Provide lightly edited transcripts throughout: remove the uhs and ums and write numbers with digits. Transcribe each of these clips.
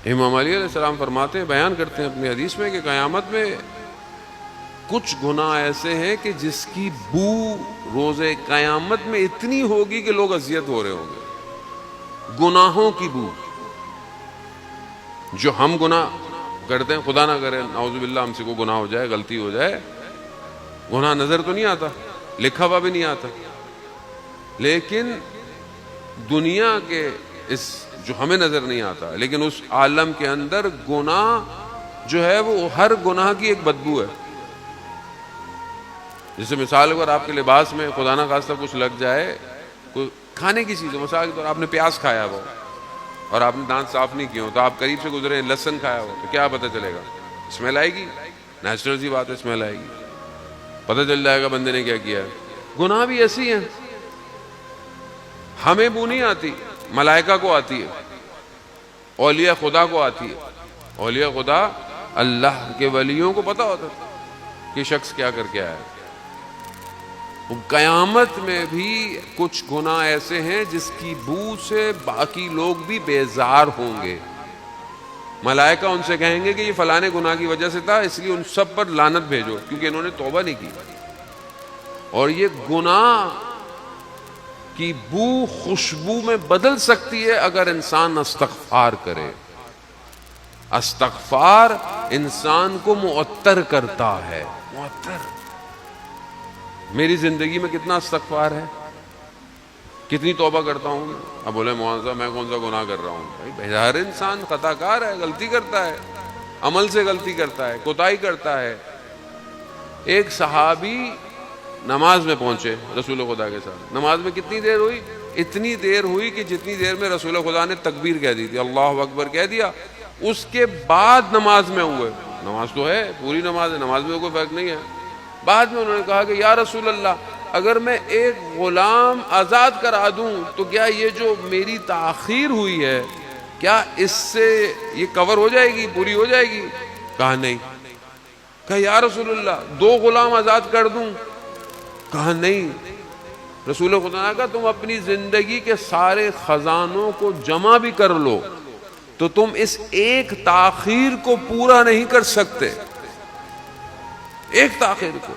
امام علی علیہ السلام فرماتے ہیں، بیان کرتے ہیں اپنی حدیث میں کہ قیامت میں کچھ گناہ ایسے ہیں کہ جس کی بو روز قیامت میں اتنی ہوگی کہ لوگ اذیت ہو رہے ہوں گے، گناہوں کی بو. جو ہم گناہ کرتے ہیں، خدا نہ کرے نعوذ باللہ ہم سے کوئی گناہ ہو جائے، غلطی ہو جائے، گناہ نظر تو نہیں آتا، لکھا ہوا بھی نہیں آتا، لیکن دنیا کے اس جو ہمیں نظر نہیں آتا، لیکن اس عالم کے اندر گناہ جو ہے وہ ہر گناہ کی ایک بدبو ہے. جیسے مثال اگر آپ کے لباس میں خدا نہ خواستہ کچھ لگ جائے، کوئی کھانے کی چیز، مثال کے طور آپ نے پیاز کھایا ہو اور آپ نے دانت صاف نہیں کیے ہو، تو آپ قریب سے گزرے، لہسن کھایا ہو، تو کیا پتہ چلے گا؟ اسمیل آئے گی، نیچرل سی بات ہے، اسمیل آئے گی، پتہ چل جائے گا بندے نے کیا کیا ہے. گناہ بھی ایسی ہیں، ہمیں بو نہیں آتی، ملائکہ کو آتی ہے، اولیاء خدا کو آتی ہے. اولیاء خدا اللہ کے ولیوں کو پتہ ہوتا ہے کہ شخص کیا کر کے آیا ہے. قیامت میں بھی کچھ گناہ ایسے ہیں جس کی بو سے باقی لوگ بھی بیزار ہوں گے. ملائکہ ان سے کہیں گے کہ یہ فلانے گناہ کی وجہ سے تھا، اس لیے ان سب پر لعنت بھیجو کیونکہ انہوں نے توبہ نہیں کی. اور یہ گناہ کی بو خوشبو میں بدل سکتی ہے اگر انسان استغفار کرے. استغفار انسان کو معطر کرتا ہے. معطر. میری زندگی میں کتنا استغفار ہے، کتنی توبہ کرتا ہوں. اب بولے مولانا صاحب میں کون سا گناہ کر رہا ہوں؟ بھائی ہر انسان خطا کار ہے، غلطی کرتا ہے، عمل سے غلطی کرتا ہے، کوتاہی کرتا ہے. ایک صحابی نماز میں پہنچے رسول خدا کے ساتھ. نماز میں کتنی دیر ہوئی؟ اتنی دیر ہوئی کہ جتنی دیر میں رسول خدا نے تکبیر کہہ دی تھی، اللہ اکبر کہہ دیا، اس کے بعد نماز میں ہوئے. نماز تو ہے، پوری نماز ہے، نماز میں کوئی فرق نہیں ہے. بعد میں انہوں نے کہا کہ یا رسول اللہ، اگر میں ایک غلام آزاد کرا دوں تو کیا یہ جو میری تاخیر ہوئی ہے کیا اس سے یہ کور ہو جائے گی، پوری ہو جائے گی؟ کہا نہیں. کہا یا رسول اللہ 2 غلام آزاد کر دوں؟ کہا نہیں. رسول خدا نے کہا تم اپنی زندگی کے سارے خزانوں کو جمع بھی کر لو تو تم اس ایک تاخیر کو پورا نہیں کر سکتے، ایک تاخیر کو.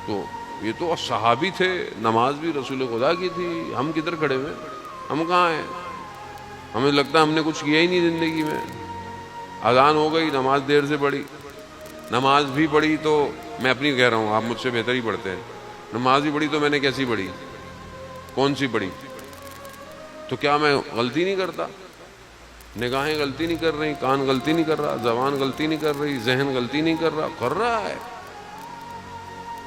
تو یہ تو صحابی تھے، نماز بھی رسول خدا کی تھی. ہم کدھر کھڑے ہوئے؟ ہم کہاں ہیں؟ ہمیں لگتا ہے ہم نے کچھ کیا ہی نہیں زندگی میں. اذان ہو گئی، نماز دیر سے پڑھی، نماز بھی پڑھی تو میں اپنی کہہ رہا ہوں، آپ مجھ سے بہتر ہی پڑھتے ہیں. نماز بھی پڑھی تو میں نے کیسی پڑھی؟ کون سی پڑھی؟ تو کیا میں غلطی نہیں کرتا؟ نگاہیں غلطی نہیں کر رہی، کان غلطی نہیں کر رہا، زبان غلطی نہیں کر رہی، ذہن غلطی نہیں کر رہا ہے.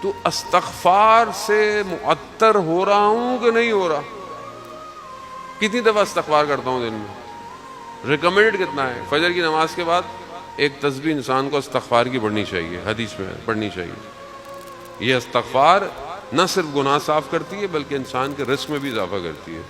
تو استغفار سے معطر ہو رہا ہوں کہ نہیں ہو رہا؟ کتنی دفعہ استغفار کرتا ہوں دن میں؟ ریکمینڈ کتنا ہے؟ فجر کی نماز کے بعد ایک تسبیح انسان کو استغفار کی پڑھنی چاہیے، حدیث میں پڑھنی چاہیے. یہ استغفار نہ صرف گناہ صاف کرتی ہے بلکہ انسان کے رزق میں بھی اضافہ کرتی ہے.